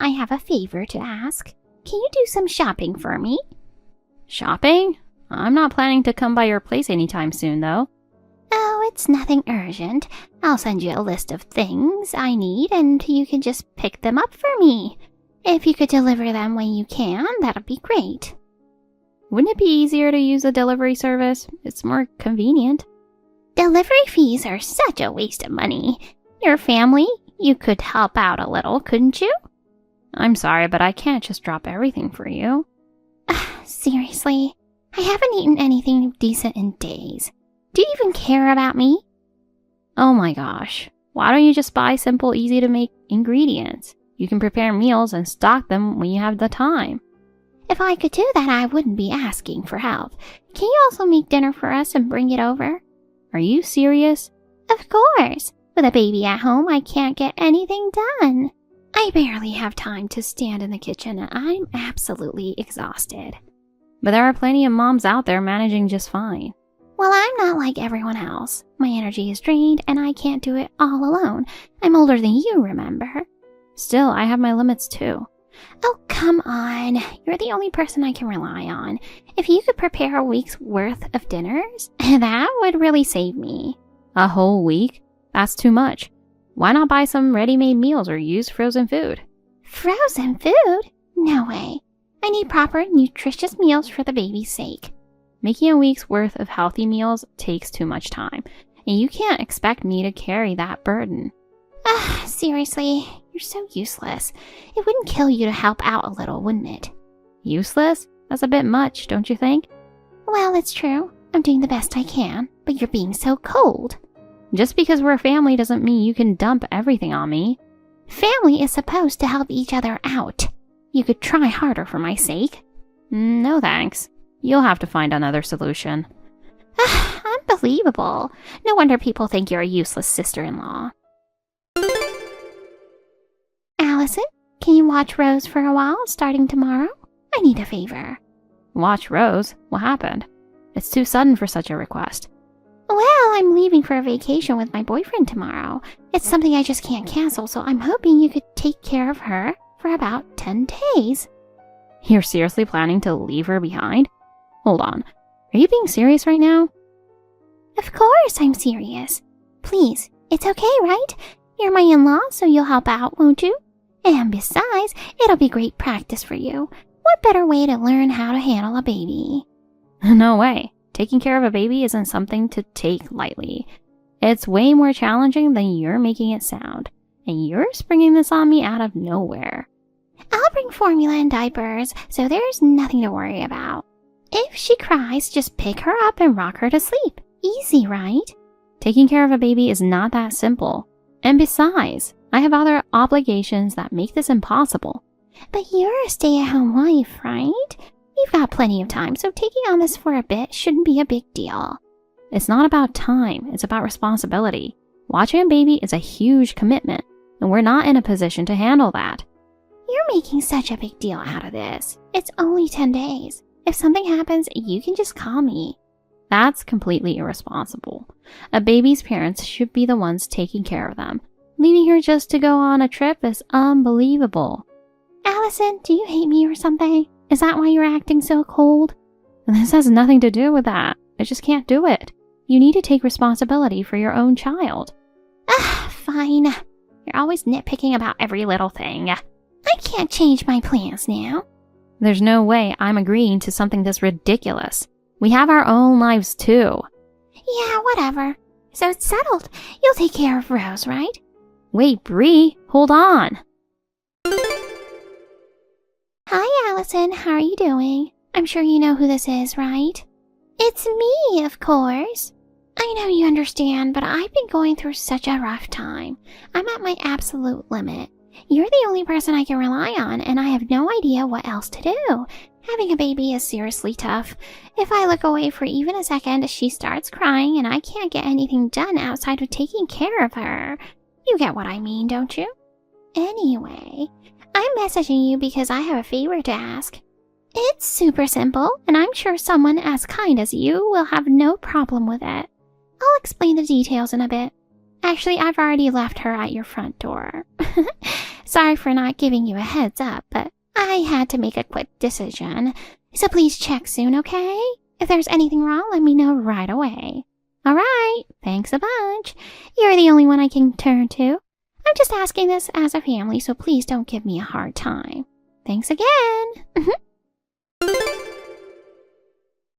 I have a favor to ask. Can you do some shopping for me? Shopping? I'm not planning to come by your place anytime soon, though. Oh, it's nothing urgent. I'll send you a list of things I need and you can just pick them up for me. If you could deliver them when you can, that'd be great. Wouldn't it be easier to use a delivery service? It's more convenient. Delivery fees are such a waste of money. Your family, you could help out a little, couldn't you? I'm sorry, but I can't just drop everything for you. Seriously, I haven't eaten anything decent in days. Do you even care about me? Oh my gosh. Why don't you just buy simple, easy to make ingredients? You can prepare meals and stock them when you have the time. If I could do that, I wouldn't be asking for help. Can you also make dinner for us and bring it over? Are you serious? Of course. With a baby at home, I can't get anything done. I barely have time to stand in the kitchen and I'm absolutely exhausted. But there are plenty of moms out there managing just fine. Well, I'm not like everyone else. My energy is drained and I can't do it all alone. I'm older than you, remember? Still, I have my limits too. Oh, come on. You're the only person I can rely on. If you could prepare a week's worth of dinners, that would really save me. A whole week? That's too much. Why not buy some ready-made meals or use frozen food? Frozen food? No way. I need proper, nutritious meals for the baby's sake. Making a week's worth of healthy meals takes too much time, and you can't expect me to carry that burden. Seriously, you're so useless. It wouldn't kill you to help out a little, wouldn't it? Useless? That's a bit much, don't you think? Well, it's true. I'm doing the best I can, but you're being so cold. Just because we're a family doesn't mean you can dump everything on me. Family is supposed to help each other out. You could try harder for my sake. No thanks. You'll have to find another solution. Unbelievable. No wonder people think you're a useless sister-in-law. Allison, can you watch Rose for a while, starting tomorrow? I need a favor. Watch Rose? What happened? It's too sudden for such a request. Well, I'm leaving for a vacation with my boyfriend tomorrow. It's something I just can't cancel, so I'm hoping you could take care of her for about 10 days. You're seriously planning to leave her behind? Hold on. Are you being serious right now? Of course I'm serious. Please, it's okay, right? You're my in-law, so you'll help out, won't you? And besides, it'll be great practice for you. What better way to learn how to handle a baby? No way. Taking care of a baby isn't something to take lightly. It's way more challenging than you're making it sound. And you're springing this on me out of nowhere. I'll bring formula and diapers, so there's nothing to worry about. If she cries, just pick her up and rock her to sleep. Easy, right? Taking care of a baby is not that simple. And besides, I have other obligations that make this impossible. But you're a stay-at-home wife, right? You've got plenty of time, so taking on this for a bit shouldn't be a big deal. It's not about time, it's about responsibility. Watching a baby is a huge commitment, and we're not in a position to handle that. You're making such a big deal out of this. It's only 10 days. If something happens, you can just call me. That's completely irresponsible. A baby's parents should be the ones taking care of them. Leaving her just to go on a trip is unbelievable. Allison, do you hate me or something? Is that why you're acting so cold? This has nothing to do with that. I just can't do it. You need to take responsibility for your own child. Fine. You're always nitpicking about every little thing. I can't change my plans now. There's no way I'm agreeing to something this ridiculous. We have our own lives too. Yeah, whatever. So it's settled. You'll take care of Rose, right? Wait, Bree, hold on. Hi, Allison. How are you doing? I'm sure you know who this is, right? It's me, of course. I know you understand, but I've been going through such a rough time. I'm at my absolute limit. You're the only person I can rely on, and I have no idea what else to do. Having a baby is seriously tough. If I look away for even a second, she starts crying, and I can't get anything done outside of taking care of her. You get what I mean, don't you? Anyway, I'm messaging you because I have a favor to ask. It's super simple, and I'm sure someone as kind as you will have no problem with it. I'll explain the details in a bit. Actually, I've already left her at your front door. Sorry for not giving you a heads up, but I had to make a quick decision. So please check soon, okay? If there's anything wrong, let me know right away. All right, thanks a bunch. You're the only one I can turn to. I'm just asking this as a family, so please don't give me a hard time. Thanks again.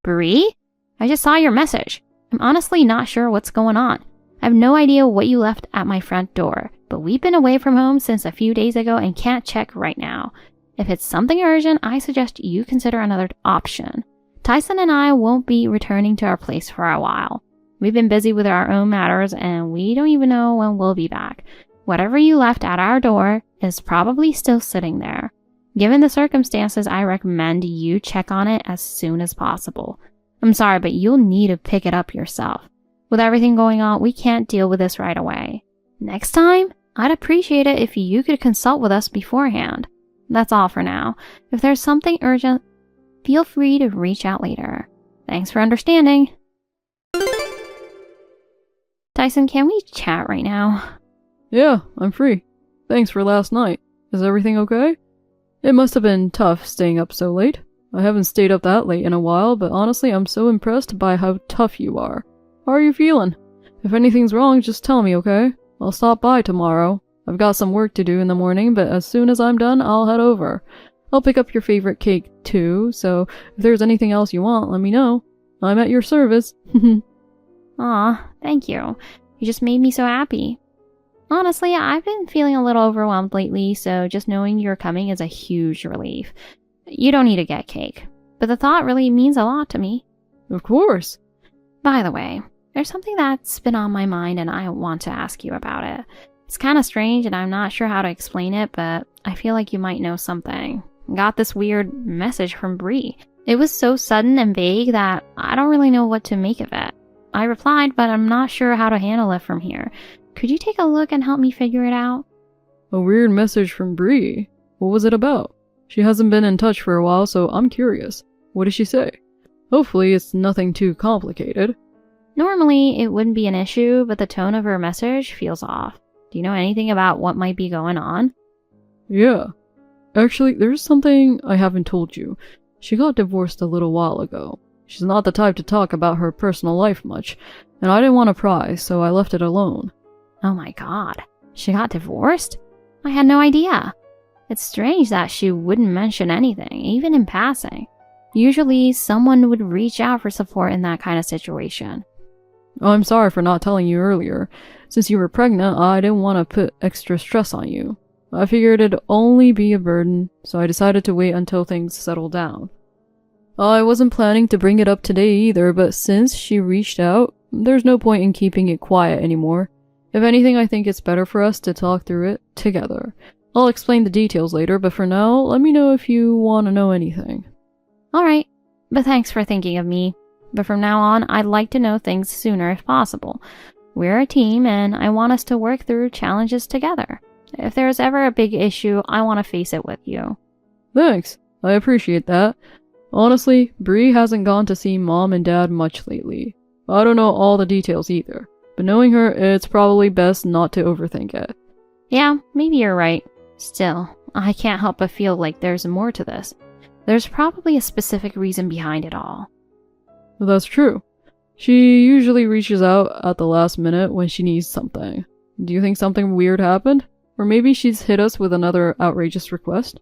Bree? I just saw your message. I'm honestly not sure what's going on. I have no idea what you left at my front door, but we've been away from home since a few days ago and can't check right now. If it's something urgent, I suggest you consider another option. Tyson and I won't be returning to our place for a while. We've been busy with our own matters and we don't even know when we'll be back. Whatever you left at our door is probably still sitting there. Given the circumstances, I recommend you check on it as soon as possible. I'm sorry, but you'll need to pick it up yourself. With everything going on, we can't deal with this right away. Next time, I'd appreciate it if you could consult with us beforehand. That's all for now. If there's something urgent, feel free to reach out later. Thanks for understanding. Tyson, can we chat right now? Yeah, I'm free. Thanks for last night. Is everything okay? It must have been tough staying up so late. I haven't stayed up that late in a while, but honestly, I'm so impressed by how tough you are. How are you feeling? If anything's wrong, just tell me, okay? I'll stop by tomorrow. I've got some work to do in the morning, but as soon as I'm done, I'll head over. I'll pick up your favorite cake, too, so if there's anything else you want, let me know. I'm at your service. Aw, thank you. You just made me so happy. Honestly, I've been feeling a little overwhelmed lately, so just knowing you're coming is a huge relief. You don't need to get cake, but the thought really means a lot to me. Of course. By the way, there's something that's been on my mind and I want to ask you about it. It's kind of strange and I'm not sure how to explain it, but I feel like you might know something. Got this weird message from Bree. It was so sudden and vague that I don't really know what to make of it. I replied, but I'm not sure how to handle it from here. Could you take a look and help me figure it out? A weird message from Bree? What was it about? She hasn't been in touch for a while, so I'm curious. What did she say? Hopefully it's nothing too complicated. Normally, it wouldn't be an issue, but the tone of her message feels off. Do you know anything about what might be going on? Yeah. Actually, there's something I haven't told you. She got divorced a little while ago. She's not the type to talk about her personal life much, and I didn't want to pry, so I left it alone. Oh my god. She got divorced? I had no idea. It's strange that she wouldn't mention anything, even in passing. Usually, someone would reach out for support in that kind of situation. I'm sorry for not telling you earlier. Since you were pregnant, I didn't want to put extra stress on you. I figured it'd only be a burden, so I decided to wait until things settled down. I wasn't planning to bring it up today either, but since she reached out, there's no point in keeping it quiet anymore. If anything, I think it's better for us to talk through it together. I'll explain the details later, but for now, let me know if you want to know anything. Alright, but thanks for thinking of me. But from now on, I'd like to know things sooner if possible. We're a team, and I want us to work through challenges together. If there's ever a big issue, I want to face it with you. Thanks. I appreciate that. Honestly, Bree hasn't gone to see Mom and Dad much lately. I don't know all the details either, but knowing her, it's probably best not to overthink it. Yeah, maybe you're right. Still, I can't help but feel like there's more to this. There's probably a specific reason behind it all. That's true. She usually reaches out at the last minute when she needs something. Do you think something weird happened? Or maybe she's hit us with another outrageous request?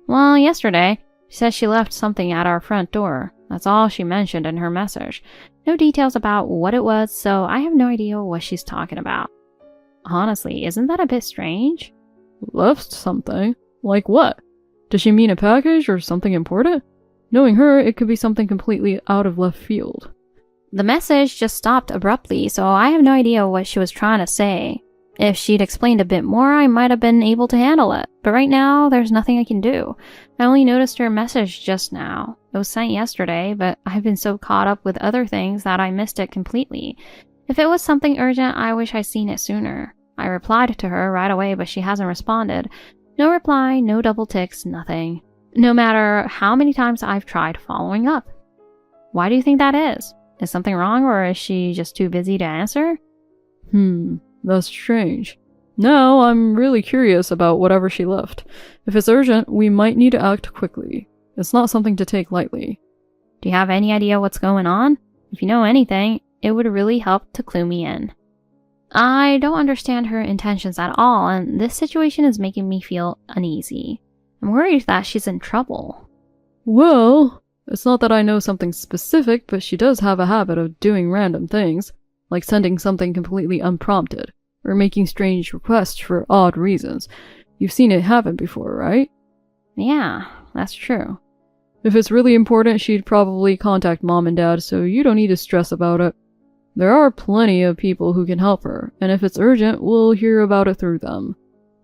Well, yesterday, she said she left something at our front door. That's all she mentioned in her message. No details about what it was, so I have no idea what she's talking about. Honestly, isn't that a bit strange? Left something? Like what? Does she mean a package or something important? Knowing her, it could be something completely out of left field. The message just stopped abruptly, so I have no idea what she was trying to say. If she'd explained a bit more, I might have been able to handle it, but right now, there's nothing I can do. I only noticed her message just now. It was sent yesterday, but I've been so caught up with other things that I missed it completely. If it was something urgent, I wish I'd seen it sooner. I replied to her right away, but she hasn't responded. No reply, no double ticks, nothing. No matter how many times I've tried following up. Why do you think that is? Is something wrong, or is she just too busy to answer? That's strange. Now, I'm really curious about whatever she left. If it's urgent, we might need to act quickly. It's not something to take lightly. Do you have any idea what's going on? If you know anything, it would really help to clue me in. I don't understand her intentions at all, and this situation is making me feel uneasy. I'm worried that she's in trouble. Well, it's not that I know something specific, but she does have a habit of doing random things, like sending something completely unprompted, or making strange requests for odd reasons. You've seen it happen before, right? Yeah, that's true. If it's really important, she'd probably contact Mom and Dad, so you don't need to stress about it. There are plenty of people who can help her, and if it's urgent, we'll hear about it through them.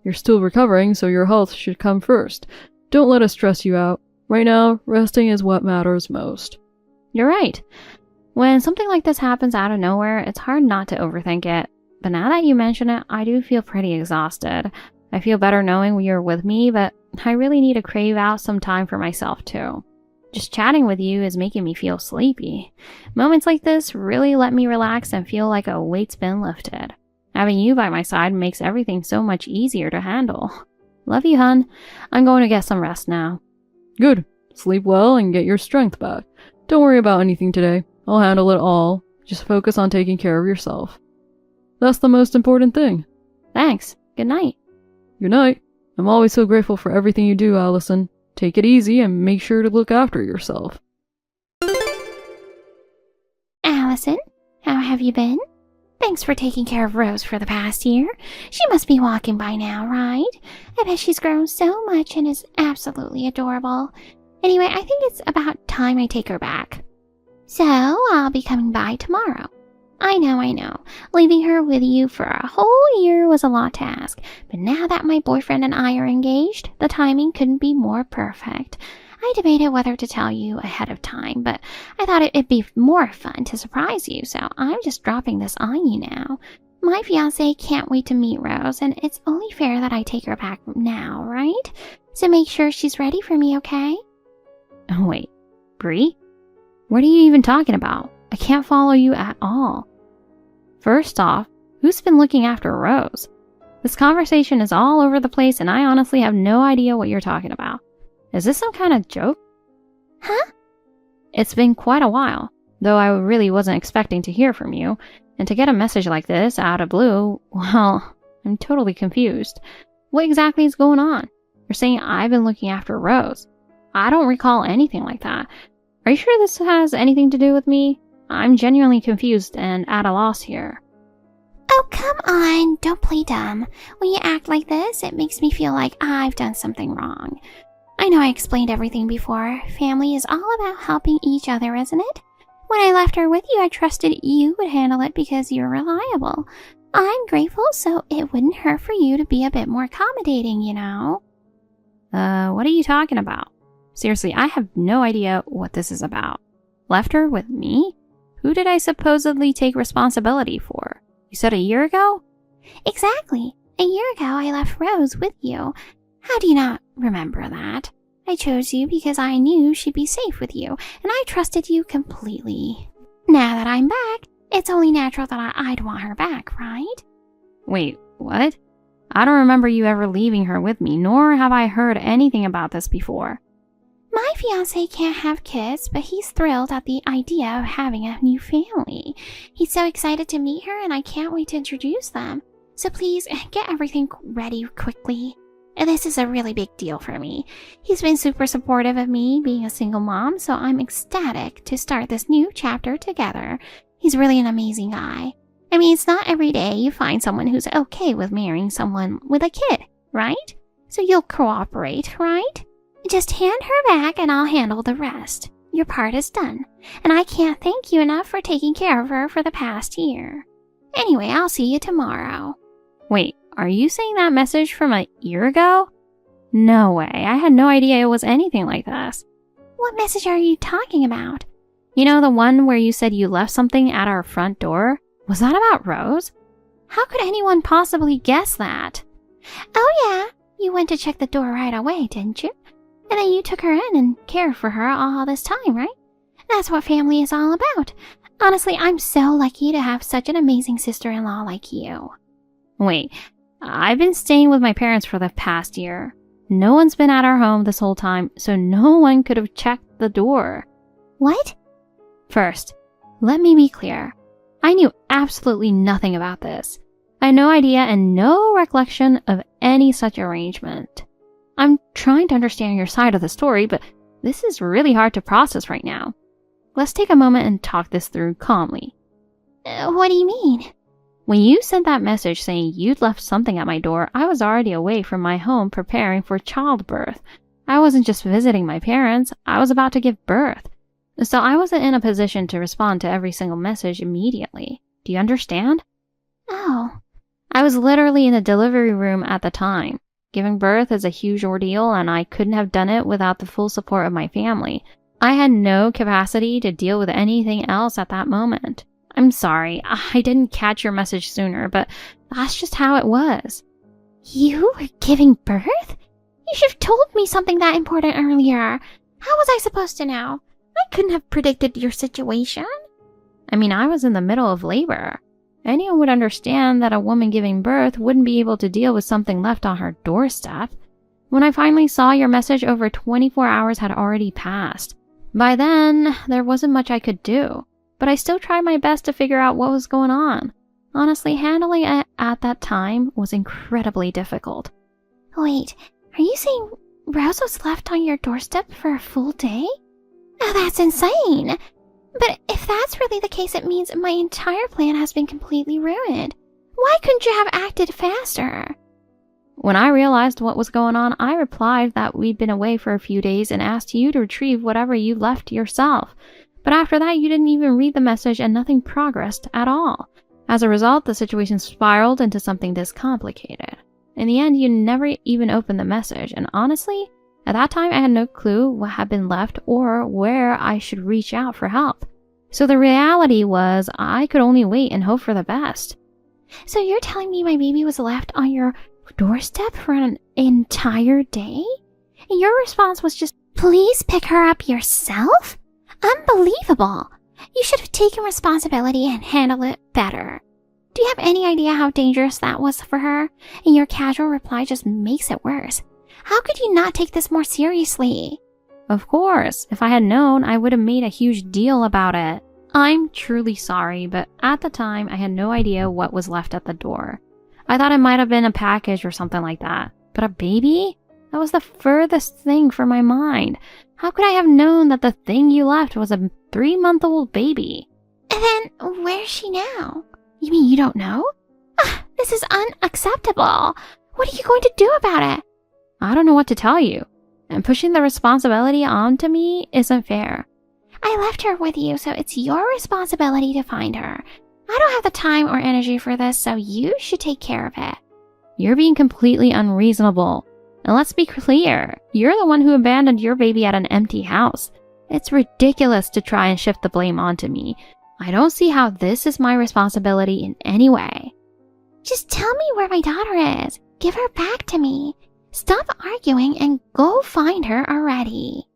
You're still recovering, so your health should come first. Don't let it stress you out. Right now, resting is what matters most. You're right. When something like this happens out of nowhere, it's hard not to overthink it. But now that you mention it, I do feel pretty exhausted. I feel better knowing you're with me, but I really need to crave out some time for myself too. Just chatting with you is making me feel sleepy. Moments like this really let me relax and feel like a weight's been lifted. Having you by my side makes everything so much easier to handle. Love you, hun. I'm going to get some rest now. Good. Sleep well and get your strength back. Don't worry about anything today. I'll handle it all. Just focus on taking care of yourself. That's the most important thing. Thanks. Good night. Good night. I'm always so grateful for everything you do, Allison. Take it easy and make sure to look after yourself. Allison, how have you been? Thanks for taking care of Rose for the past year. She must be walking by now, right? I bet she's grown so much and is absolutely adorable. Anyway, I think it's about time I take her back. So, I'll be coming by tomorrow. I know. Leaving her with you for a whole year was a lot to ask, but now that my boyfriend and I are engaged, the timing couldn't be more perfect. I debated whether to tell you ahead of time, but I thought it'd be more fun to surprise you, so I'm just dropping this on you now. My fiancé can't wait to meet Rose, and it's only fair that I take her back now, right? So make sure she's ready for me, okay? Oh, wait. Bree? What are you even talking about? I can't follow you at all. First off, who's been looking after Rose? This conversation is all over the place and I honestly have no idea what you're talking about. Is this some kind of joke? Huh? It's been quite a while, though I really wasn't expecting to hear from you, and to get a message like this out of blue, well, I'm totally confused. What exactly is going on? You're saying I've been looking after Rose. I don't recall anything like that. Are you sure this has anything to do with me? I'm genuinely confused and at a loss here. Oh, come on, don't play dumb. When you act like this, it makes me feel like I've done something wrong. I know I explained everything before. Family is all about helping each other, isn't it? When I left her with you, I trusted you would handle it because you're reliable. I'm grateful, so it wouldn't hurt for you to be a bit more accommodating, you know? What are you talking about? Seriously, I have no idea what this is about. Left her with me? Who did I supposedly take responsibility for? You said a year ago? Exactly. A year ago, I left Rose with you. How do you not remember that? I chose you because I knew she'd be safe with you, and I trusted you completely. Now that I'm back, it's only natural that I'd want her back, right? Wait, what? I don't remember you ever leaving her with me, nor have I heard anything about this before. My fiancé can't have kids, but he's thrilled at the idea of having a new family. He's so excited to meet her, and I can't wait to introduce them. So please, get everything ready quickly. This is a really big deal for me. He's been super supportive of me being a single mom, so I'm ecstatic to start this new chapter together. He's really an amazing guy. I mean, it's not every day you find someone who's okay with marrying someone with a kid, right? So you'll cooperate, right? Just hand her back and I'll handle the rest. Your part is done, and I can't thank you enough for taking care of her for the past year. Anyway, I'll see you tomorrow. Wait, are you saying that message from a year ago? No way, I had no idea it was anything like this. What message are you talking about? You know, the one where you said you left something at our front door? Was that about Rose? How could anyone possibly guess that? Oh yeah, you went to check the door right away, didn't you? And then you took her in and cared for her all this time, right? That's what family is all about. Honestly, I'm so lucky to have such an amazing sister-in-law like you. Wait, I've been staying with my parents for the past year. No one's been at our home this whole time, so no one could have checked the door. What? First, let me be clear. I knew absolutely nothing about this. I had no idea and no recollection of any such arrangement. I'm trying to understand your side of the story, but this is really hard to process right now. Let's take a moment and talk this through calmly. What do you mean? When you sent that message saying you'd left something at my door, I was already away from my home preparing for childbirth. I wasn't just visiting my parents, I was about to give birth. So I wasn't in a position to respond to every single message immediately. Do you understand? Oh. I was literally in the delivery room at the time. Giving birth is a huge ordeal, and I couldn't have done it without the full support of my family. I had no capacity to deal with anything else at that moment. I'm sorry, I didn't catch your message sooner, but that's just how it was. You were giving birth? You should have told me something that important earlier. How was I supposed to know? I couldn't have predicted your situation. I mean, I was in the middle of labor. Anyone would understand that a woman giving birth wouldn't be able to deal with something left on her doorstep. When I finally saw your message, over 24 hours had already passed. By then, there wasn't much I could do, but I still tried my best to figure out what was going on. Honestly, handling it at that time was incredibly difficult. Wait, are you saying Rose was left on your doorstep for a full day? Oh, that's insane. But if that's really the case, it means my entire plan has been completely ruined. Why couldn't you have acted faster? When I realized what was going on, I replied that we'd been away for a few days and asked you to retrieve whatever you left yourself. But after that, you didn't even read the message and nothing progressed at all. As a result, the situation spiraled into something this complicated. In the end, you never even opened the message, and honestly, at that time, I had no clue what had been left or where I should reach out for help. So the reality was I could only wait and hope for the best. So you're telling me my baby was left on your doorstep for an entire day? And your response was just, please pick her up yourself? Unbelievable. You should have taken responsibility and handled it better. Do you have any idea how dangerous that was for her? And your casual reply just makes it worse. How could you not take this more seriously? Of course, if I had known, I would have made a huge deal about it. I'm truly sorry, but at the time, I had no idea what was left at the door. I thought it might have been a package or something like that. But a baby? That was the furthest thing from my mind. How could I have known that the thing you left was a 3-month-old baby? And then, where's she now? You mean you don't know? This is unacceptable. What are you going to do about it? I don't know what to tell you. And pushing the responsibility onto me isn't fair. I left her with you, so it's your responsibility to find her. I don't have the time or energy for this, so you should take care of it. You're being completely unreasonable. And let's be clear, you're the one who abandoned your baby at an empty house. It's ridiculous to try and shift the blame onto me. I don't see how this is my responsibility in any way. Just tell me where my daughter is. Give her back to me. Stop arguing and go find her already.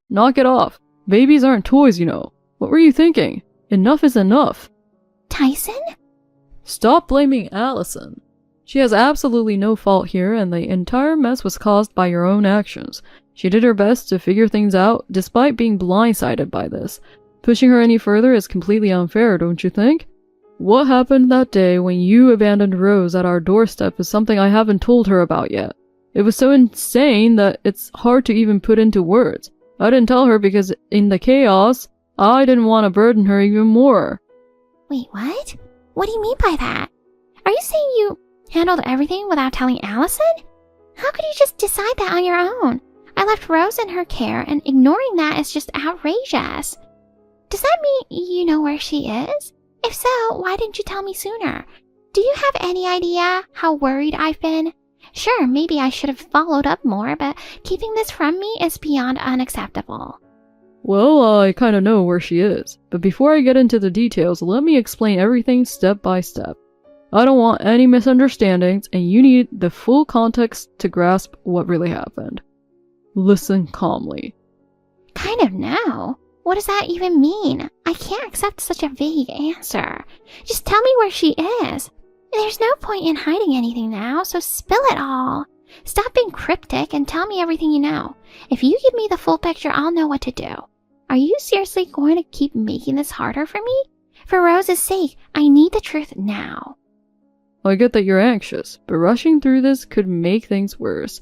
Knock it off. Babies aren't toys, you know. What were you thinking? Enough is enough. Tyson? Stop blaming Allison. She has absolutely no fault here, and the entire mess was caused by your own actions. She did her best to figure things out, despite being blindsided by this. Pushing her any further is completely unfair, don't you think? What happened that day when you abandoned Rose at our doorstep is something I haven't told her about yet. It was so insane that it's hard to even put into words. I didn't tell her because in the chaos, I didn't want to burden her even more. Wait, what? What do you mean by that? Are you saying you handled everything without telling Allison? How could you just decide that on your own? I left Rose in her care, and ignoring that is just outrageous. Does that mean you know where she is? If so, why didn't you tell me sooner? Do you have any idea how worried I've been? Sure, maybe I should have followed up more, but keeping this from me is beyond unacceptable. Well, I kind of know where she is, but before I get into the details, let me explain everything step by step. I don't want any misunderstandings, and you need the full context to grasp what really happened. Listen calmly. Kind of now. What does that even mean? I can't accept such a vague answer. Just tell me where she is. There's no point in hiding anything now, so spill it all. Stop being cryptic and tell me everything you know. If you give me the full picture, I'll know what to do. Are you seriously going to keep making this harder for me? For Rose's sake, I need the truth now. I get that you're anxious, but rushing through this could make things worse.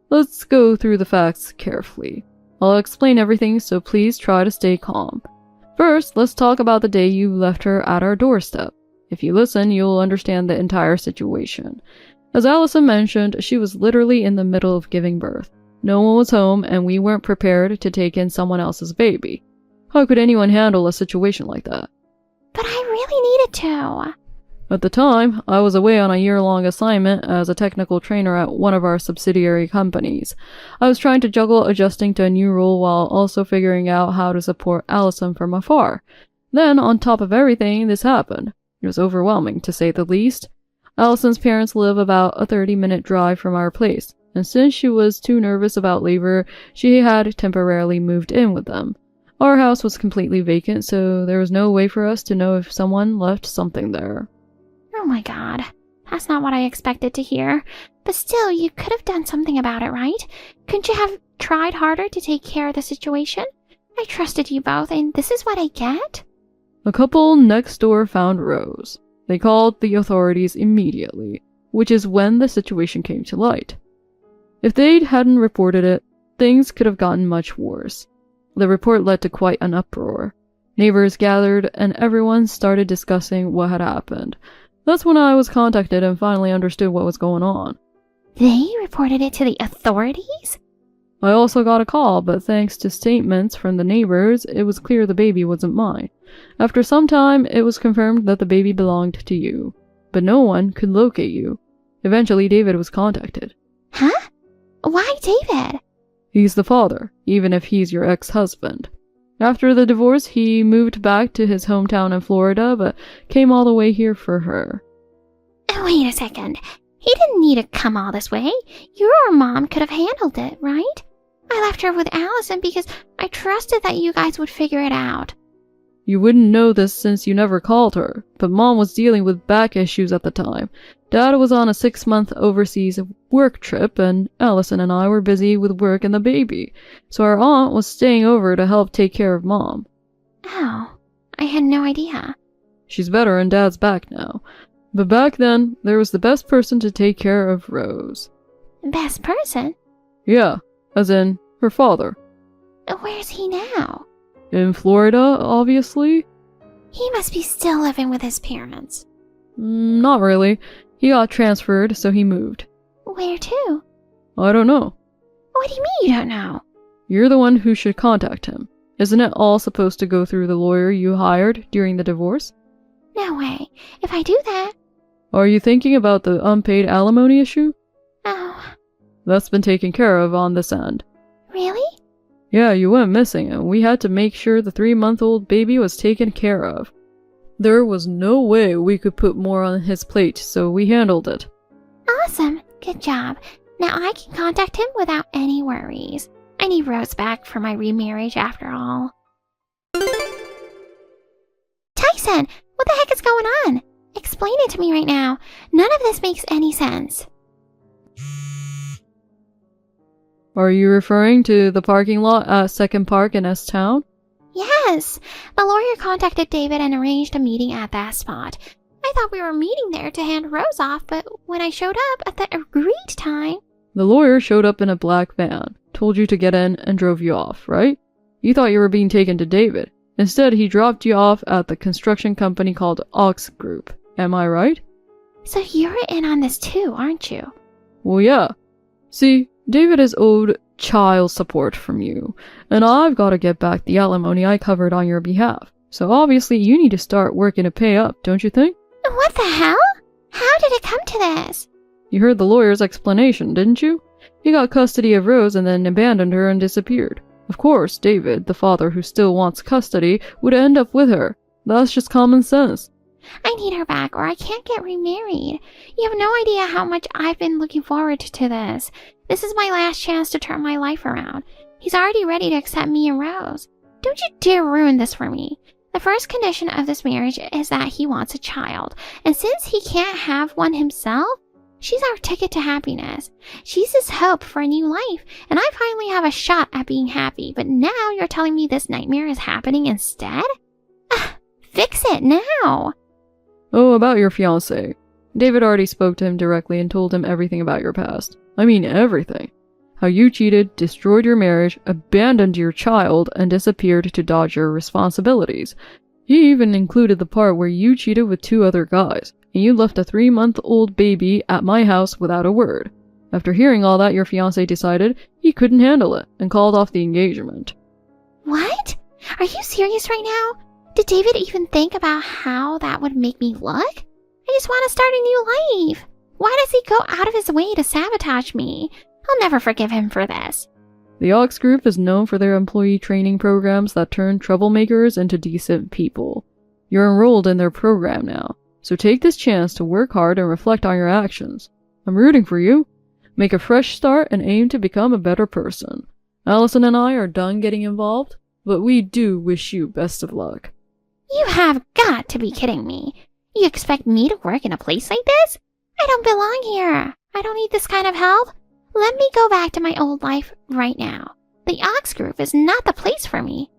Let's go through the facts carefully. I'll explain everything, so please try to stay calm. First, let's talk about the day you left her at our doorstep. If you listen, you'll understand the entire situation. As Allison mentioned, she was literally in the middle of giving birth. No one was home, and we weren't prepared to take in someone else's baby. How could anyone handle a situation like that? But I really needed to. At the time, I was away on a year-long assignment as a technical trainer at one of our subsidiary companies. I was trying to juggle adjusting to a new role while also figuring out how to support Allison from afar. Then, on top of everything, this happened. It was overwhelming, to say the least. Allison's parents live about a 30-minute drive from our place, and since she was too nervous about labor, she had temporarily moved in with them. Our house was completely vacant, so there was no way for us to know if someone left something there. Oh my god, that's not what I expected to hear. But still, you could have done something about it, right? Couldn't you have tried harder to take care of the situation? I trusted you both, and this is what I get? A couple next door found Rose. They called the authorities immediately, which is when the situation came to light. If they hadn't reported it, things could have gotten much worse. The report led to quite an uproar. Neighbors gathered, and everyone started discussing what had happened. That's when I was contacted and finally understood what was going on. They reported it to the authorities? I also got a call, but thanks to statements from the neighbors, it was clear the baby wasn't mine. After some time, it was confirmed that the baby belonged to you, but no one could locate you. Eventually, David was contacted. Huh? Why David? He's the father, even if he's your ex-husband. After the divorce, he moved back to his hometown in Florida, but came all the way here for her. Wait a second. He didn't need to come all this way. You or Mom could have handled it, right? I left her with Allison because I trusted that you guys would figure it out. You wouldn't know this since you never called her, but Mom was dealing with back issues at the time. Dad was on a 6-month overseas work trip, and Allison and I were busy with work and the baby, so our aunt was staying over to help take care of Mom. Oh, I had no idea. She's better and Dad's back now. But back then, there was the best person to take care of Rose. Best person? Yeah, as in her father. Where's he now? In Florida, obviously. He must be still living with his parents. Not really. He got transferred, so he moved. Where to? I don't know. What do you mean you don't know? You're the one who should contact him. Isn't it all supposed to go through the lawyer you hired during the divorce? No way. If I do that... Are you thinking about the unpaid alimony issue? Oh. That's been taken care of on this end. Really? Yeah, you went missing, and we had to make sure the 3-month-old baby was taken care of. There was no way we could put more on his plate, so we handled it. Awesome. Good job. Now I can contact him without any worries. I need Rose back for my remarriage after all. Tyson, what the heck is going on? Explain it to me right now. None of this makes any sense. Are you referring to the parking lot at Second Park in S-Town? Yes. The lawyer contacted David and arranged a meeting at that spot. I thought we were meeting there to hand Rose off, but when I showed up at the agreed time... The lawyer showed up in a black van, told you to get in, and drove you off, right? You thought you were being taken to David. Instead, he dropped you off at the construction company called Ox Group. Am I right? So you're in on this too, aren't you? Well, yeah. See, David is owed child support from you, and I've got to get back the alimony I covered on your behalf. So obviously you need to start working to pay up, don't you think? What the hell? How did it come to this? You heard the lawyer's explanation, didn't you? He got custody of Rose and then abandoned her and disappeared. Of course, David, the father who still wants custody, would end up with her. That's just common sense. I need her back or I can't get remarried. You have no idea how much I've been looking forward to this. This is my last chance to turn my life around. He's already ready to accept me and Rose. Don't you dare ruin this for me. The first condition of this marriage is that he wants a child, and since he can't have one himself, she's our ticket to happiness. She's his hope for a new life, and I finally have a shot at being happy, but now you're telling me this nightmare is happening instead? Fix it now! Oh, about your fiancé. David already spoke to him directly and told him everything about your past. I mean everything. How you cheated, destroyed your marriage, abandoned your child, and disappeared to dodge your responsibilities. He even included the part where you cheated with 2 other guys, and you left a 3-month-old baby at my house without a word. After hearing all that, your fiancé decided he couldn't handle it and called off the engagement. What? Are you serious right now? Did David even think about how that would make me look? I just want to start a new life. Why does he go out of his way to sabotage me? I'll never forgive him for this. The Aux Group is known for their employee training programs that turn troublemakers into decent people. You're enrolled in their program now, so take this chance to work hard and reflect on your actions. I'm rooting for you. Make a fresh start and aim to become a better person. Allison and I are done getting involved, but we do wish you best of luck. You have got to be kidding me. You expect me to work in a place like this? I don't belong here. I don't need this kind of help. Let me go back to my old life right now. The Aux Group is not the place for me.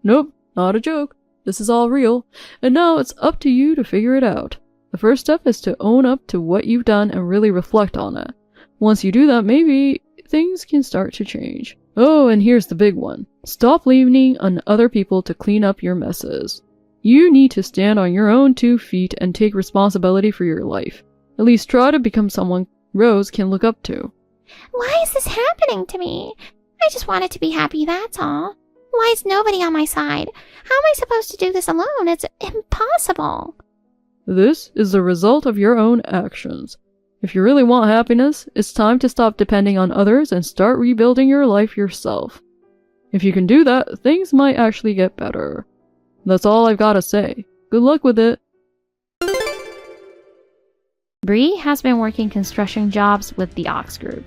Nope, not a joke. This is all real, and now it's up to you to figure it out. The first step is to own up to what you've done and really reflect on it. Once you do that, maybe things can start to change. Oh, and here's the big one. Stop leaning on other people to clean up your messes. You need to stand on your own 2 feet and take responsibility for your life. At least try to become someone Rose can look up to. Why is this happening to me? I just wanted to be happy, that's all. Why is nobody on my side? How am I supposed to do this alone? It's impossible. This is the result of your own actions. If you really want happiness, it's time to stop depending on others and start rebuilding your life yourself. If you can do that, things might actually get better. That's all I've got to say. Good luck with it. Bree has been working construction jobs with the Aux Group.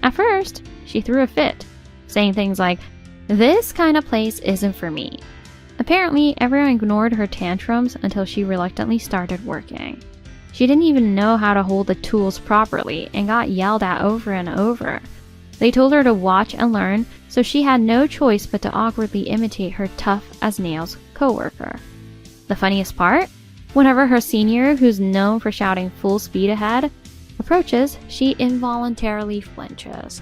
At first, she threw a fit, saying things like, "This kind of place isn't for me." Apparently, everyone ignored her tantrums until she reluctantly started working. She didn't even know how to hold the tools properly and got yelled at over and over. They told her to watch and learn, so she had no choice but to awkwardly imitate her tough-as-nails coworker. The funniest part? Whenever her senior, who's known for shouting full speed ahead, approaches, she involuntarily flinches.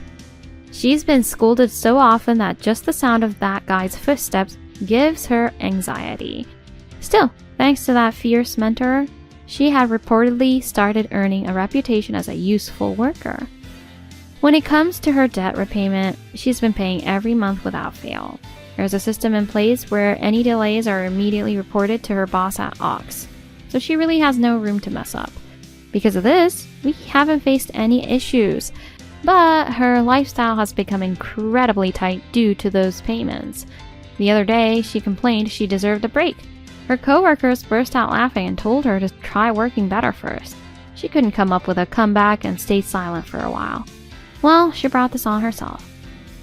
She's been scolded so often that just the sound of that guy's footsteps gives her anxiety. Still, thanks to that fierce mentor, she had reportedly started earning a reputation as a useful worker. When it comes to her debt repayment, she's been paying every month without fail. There's a system in place where any delays are immediately reported to her boss at Aux, so she really has no room to mess up. Because of this, we haven't faced any issues, but her lifestyle has become incredibly tight due to those payments. The other day, she complained she deserved a break. Her coworkers burst out laughing and told her to try working better first. She couldn't come up with a comeback and stayed silent for a while. Well, she brought this on herself.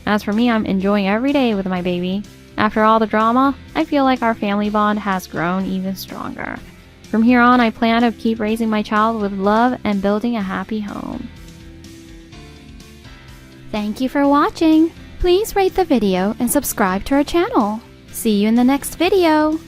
As for me, I'm enjoying every day with my baby. After all the drama, I feel like our family bond has grown even stronger. From here on, I plan to keep raising my child with love and building a happy home. Thank you for watching. Please rate the video and subscribe to our channel. See you in the next video.